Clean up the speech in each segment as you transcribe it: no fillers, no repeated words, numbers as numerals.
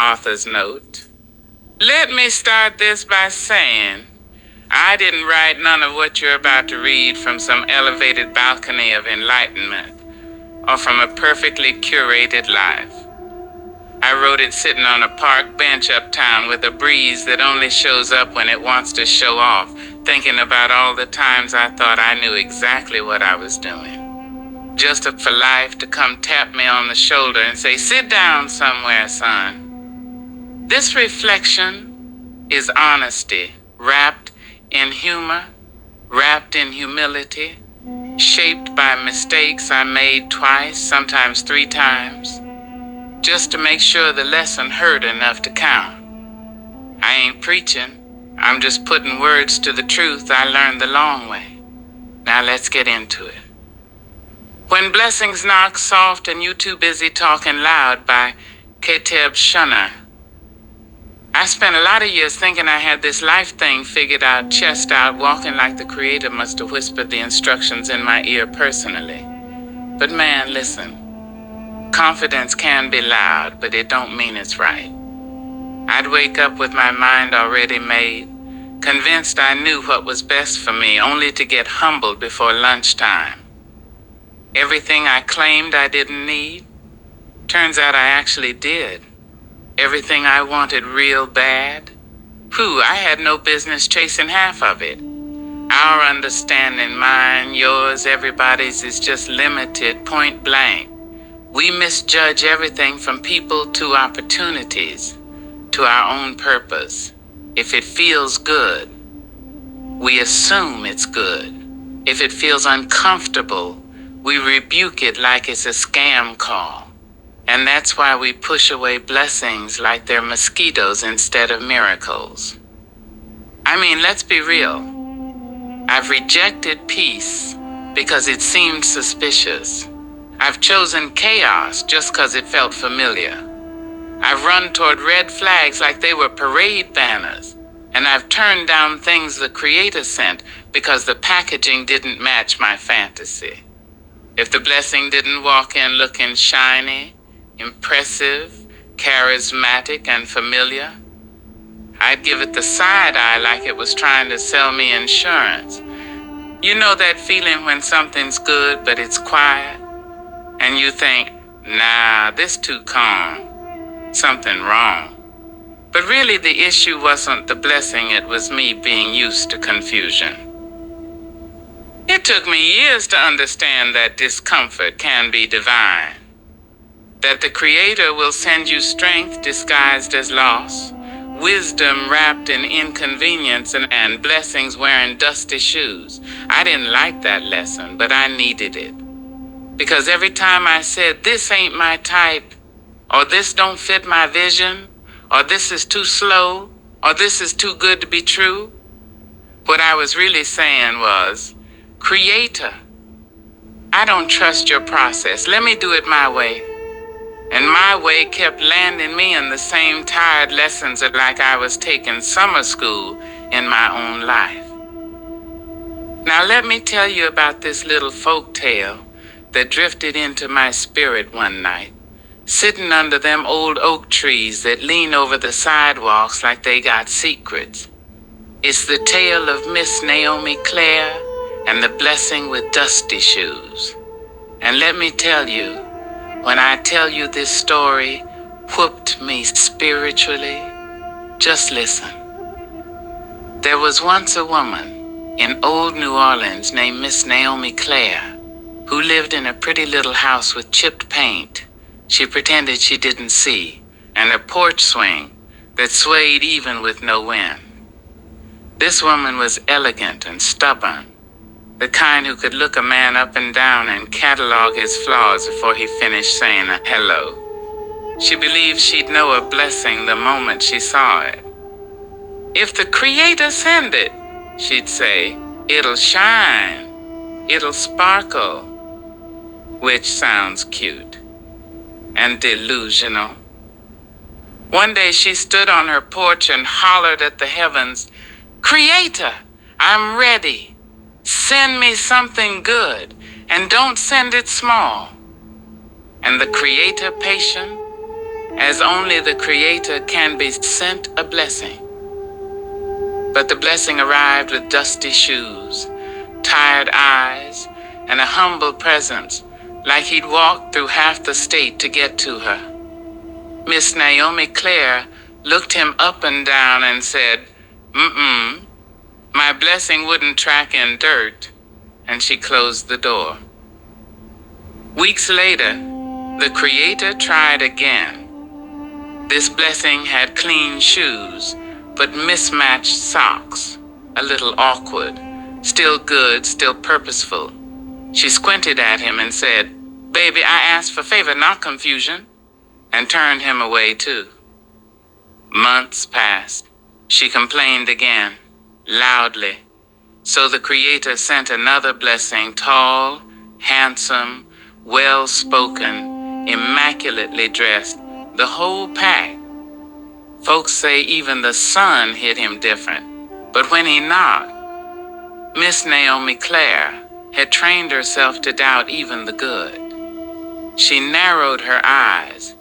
author's note. Let me start this by saying I didn't write none of what you're about to read from some elevated balcony of enlightenment or from a perfectly curated life. I wrote it sitting on a park bench uptown with a breeze that only shows up when it wants to show off, thinking about all the times I thought I knew exactly what I was doing. Just for life to come tap me on the shoulder and say, "Sit down somewhere, son." This reflection is honesty, wrapped in humor, wrapped in humility, shaped by mistakes I made twice, sometimes 3 times, just to make sure the lesson hurt enough to count. I ain't preaching, I'm just putting words to the truth I learned the long way. Now let's get into it. When Blessings Knock Soft and You Too Busy Talking Loud by Keteb Shunner. I spent a lot of years thinking I had this life thing figured out, chest out, walking like the Creator must have whispered the instructions in my ear personally. But man, listen. Confidence can be loud, but it don't mean it's right. I'd wake up with my mind already made, convinced I knew what was best for me, only to get humbled before lunchtime. Everything I claimed I didn't need, turns out I actually did. Everything I wanted real bad, I had no business chasing half of it. Our understanding, mine, yours, everybody's, is just limited, point blank. We misjudge everything from people to opportunities, to our own purpose. If it feels good, we assume it's good. If it feels uncomfortable, we rebuke it like it's a scam call. And that's why we push away blessings like they're mosquitoes instead of miracles. I mean, let's be real. I've rejected peace because it seemed suspicious. I've chosen chaos just because it felt familiar. I've run toward red flags like they were parade banners. And I've turned down things the Creator sent because the packaging didn't match my fantasy. If the blessing didn't walk in looking shiny, impressive, charismatic, and familiar, I'd give it the side eye like it was trying to sell me insurance. You know that feeling when something's good but it's quiet? And you think, nah, this too calm, something wrong. But really the issue wasn't the blessing, it was me being used to confusion. It took me years to understand that discomfort can be divine. That the Creator will send you strength disguised as loss, wisdom wrapped in inconvenience, and blessings wearing dusty shoes. I didn't like that lesson, but I needed it. Because every time I said, this ain't my type, or this don't fit my vision, or this is too slow, or this is too good to be true, what I was really saying was, Creator, I don't trust your process. Let me do it my way. And my way kept landing me in the same tired lessons like I was taking summer school in my own life. Now let me tell you about this little folk tale that drifted into my spirit one night, sitting under them old oak trees that lean over the sidewalks like they got secrets. It's the tale of Miss Naomi Clare and the blessing with dusty shoes. And let me tell you, when I tell you this story whooped me spiritually, just listen. There was once a woman in old New Orleans named Miss Naomi Clare, who lived in a pretty little house with chipped paint she pretended she didn't see, and a porch swing that swayed even with no wind. This woman was elegant and stubborn, the kind who could look a man up and down and catalog his flaws before he finished saying a hello. She believed she'd know a blessing the moment she saw it. If the Creator send it, she'd say, it'll shine, it'll sparkle, which sounds cute and delusional. One day she stood on her porch and hollered at the heavens, Creator, I'm ready. Send me something good, and don't send it small. And the Creator, patient, as only the Creator can be sent a blessing. But the blessing arrived with dusty shoes, tired eyes, and a humble presence, like he'd walked through half the state to get to her. Miss Naomi Claire looked him up and down and said, my blessing wouldn't track in dirt, and she closed the door. Weeks later, the Creator tried again. This blessing had clean shoes, but mismatched socks, a little awkward, still good, still purposeful. She squinted at him and said, "Baby, I asked for favor, not confusion," and turned him away too. Months passed. She complained again, loudly. So the Creator sent another blessing, tall, handsome, well-spoken, immaculately dressed, the whole pack. Folks say even the sun hit him different. But when he knocked, Miss Naomi Claire had trained herself to doubt even the good. She narrowed her eyes,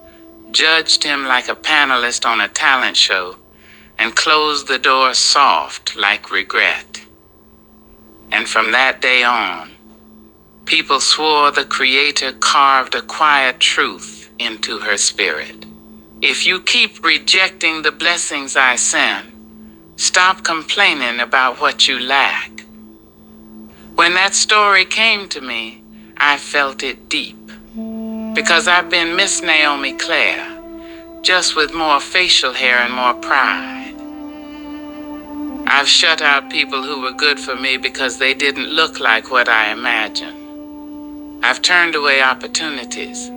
judged him like a panelist on a talent show, and closed the door soft like regret. And from that day on, people swore the Creator carved a quiet truth into her spirit. If you keep rejecting the blessings I send, stop complaining about what you lack. When that story came to me, I felt it deep. Because I've been Miss Naomi Claire, just with more facial hair and more pride. I've shut out people who were good for me because they didn't look like what I imagined. I've turned away opportunities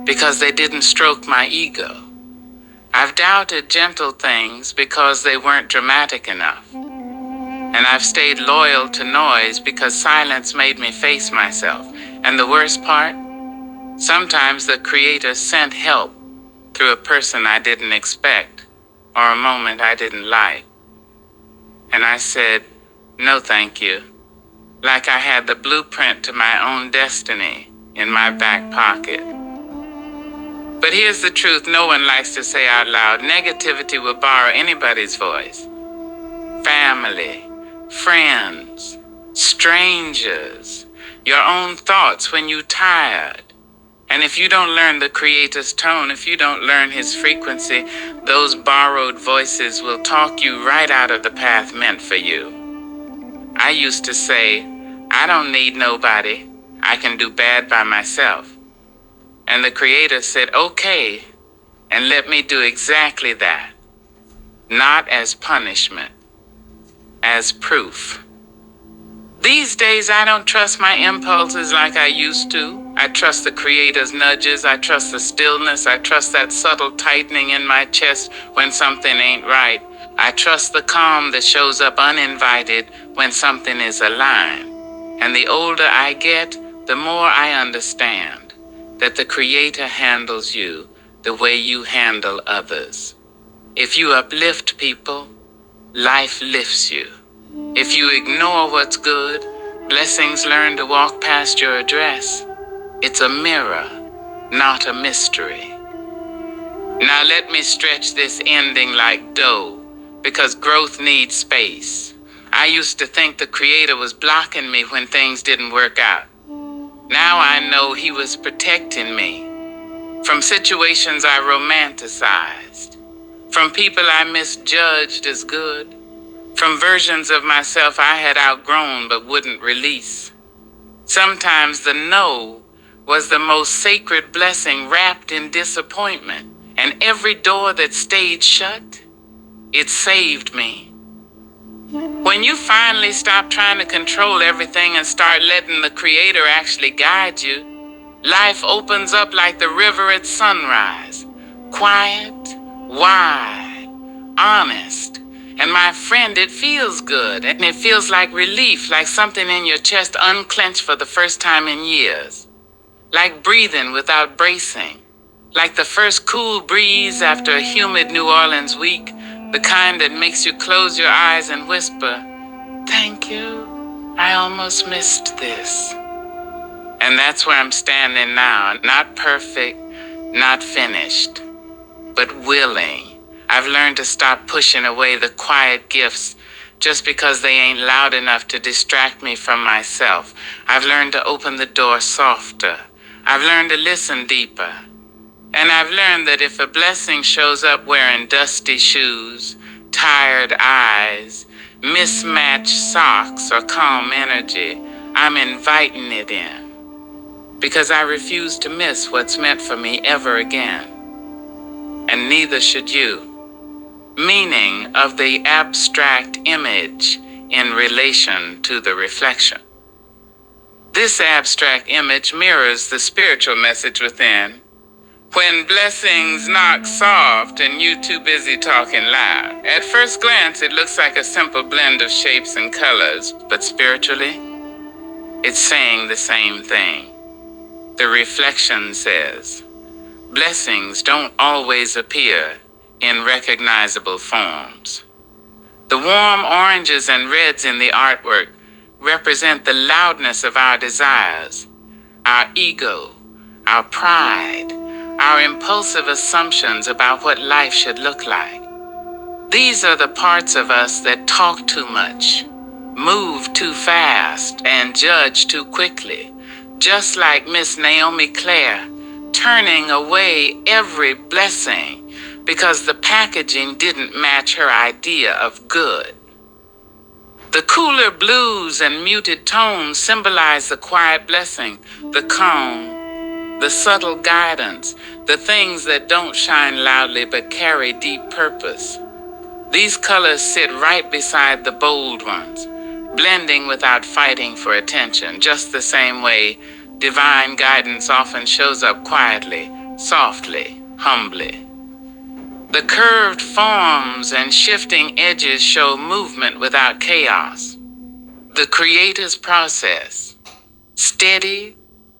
because they didn't stroke my ego. I've doubted gentle things because they weren't dramatic enough. And I've stayed loyal to noise because silence made me face myself. And the worst part? Sometimes the Creator sent help through a person I didn't expect or a moment I didn't like. And I said, no thank you, like I had the blueprint to my own destiny in my back pocket. But here's the truth no one likes to say out loud. Negativity will borrow anybody's voice. Family, friends, strangers, your own thoughts when you're tired. And if you don't learn the Creator's tone, if you don't learn His frequency, those borrowed voices will talk you right out of the path meant for you. I used to say, I don't need nobody. I can do bad by myself. And the Creator said, okay, and let me do exactly that. Not as punishment, as proof. These days, I don't trust my impulses like I used to. I trust the Creator's nudges. I trust the stillness. I trust that subtle tightening in my chest when something ain't right. I trust the calm that shows up uninvited when something is aligned. And the older I get, the more I understand that the Creator handles you the way you handle others. If you uplift people, life lifts you. If you ignore what's good, blessings learn to walk past your address. It's a mirror, not a mystery. Now let me stretch this ending like dough, because growth needs space. I used to think the Creator was blocking me when things didn't work out. Now I know He was protecting me from situations I romanticized, from people I misjudged as good, from versions of myself I had outgrown but wouldn't release. Sometimes the no was the most sacred blessing wrapped in disappointment, and every door that stayed shut, it saved me. When you finally stop trying to control everything and start letting the Creator actually guide you, life opens up like the river at sunrise, quiet, wide, honest. And my friend, it feels good, and it feels like relief, like something in your chest unclenched for the first time in years. Like breathing without bracing. Like the first cool breeze after a humid New Orleans week, the kind that makes you close your eyes and whisper, thank you, I almost missed this. And that's where I'm standing now, not perfect, not finished, but willing. I've learned to stop pushing away the quiet gifts just because they ain't loud enough to distract me from myself. I've learned to open the door softer. I've learned to listen deeper. And I've learned that if a blessing shows up wearing dusty shoes, tired eyes, mismatched socks, or calm energy, I'm inviting it in. Because I refuse to miss what's meant for me ever again. And neither should you. Meaning of the abstract image in relation to the reflection. This abstract image mirrors the spiritual message within. When blessings knock soft and you too busy talking loud. At first glance, it looks like a simple blend of shapes and colors, but spiritually, it's saying the same thing. The reflection says, blessings don't always appear in recognizable forms. The warm oranges and reds in the artwork represent the loudness of our desires, our ego, our pride, our impulsive assumptions about what life should look like. These are the parts of us that talk too much, move too fast, and judge too quickly, just like Miss Naomi Claire turning away every blessing because the packaging didn't match her idea of good. The cooler blues and muted tones symbolize the quiet blessing, the calm, the subtle guidance, the things that don't shine loudly but carry deep purpose. These colors sit right beside the bold ones, blending without fighting for attention, just the same way divine guidance often shows up quietly, softly, humbly. The curved forms and shifting edges show movement without chaos. The creator's process, steady,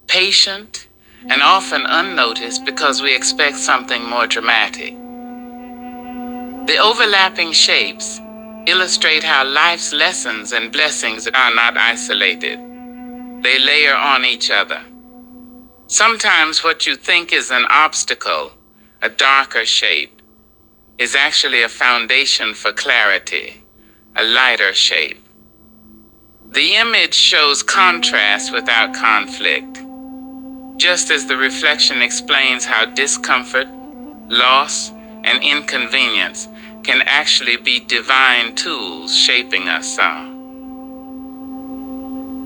patient, and often unnoticed because we expect something more dramatic. The overlapping shapes illustrate how life's lessons and blessings are not isolated. They layer on each other. Sometimes what you think is an obstacle, a darker shape, is actually a foundation for clarity, a lighter shape. The image shows contrast without conflict, just as the reflection explains how discomfort, loss, and inconvenience can actually be divine tools shaping us all.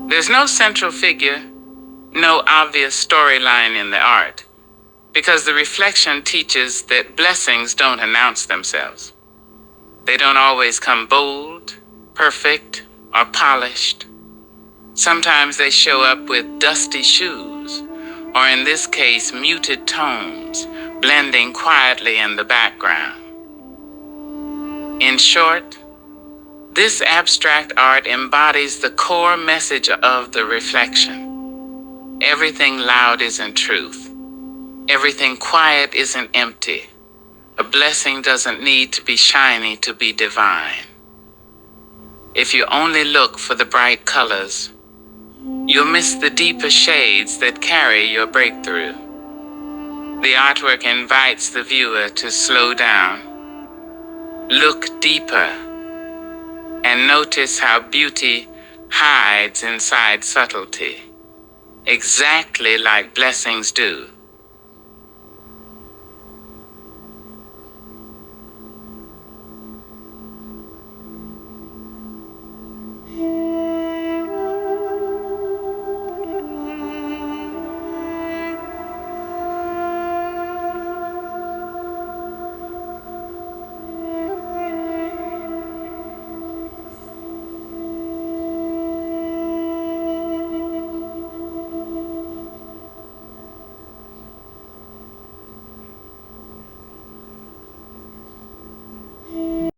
There's no central figure, no obvious storyline in the art, because the reflection teaches that blessings don't announce themselves. They don't always come bold, perfect, or polished. Sometimes they show up with dusty shoes, or in this case, muted tones, blending quietly in the background. In short, this abstract art embodies the core message of the reflection. Everything loud isn't truth. Everything quiet isn't empty. A blessing doesn't need to be shiny to be divine. If you only look for the bright colors, you'll miss the deeper shades that carry your breakthrough. The artwork invites the viewer to slow down, look deeper, and notice how beauty hides inside subtlety, exactly like blessings do.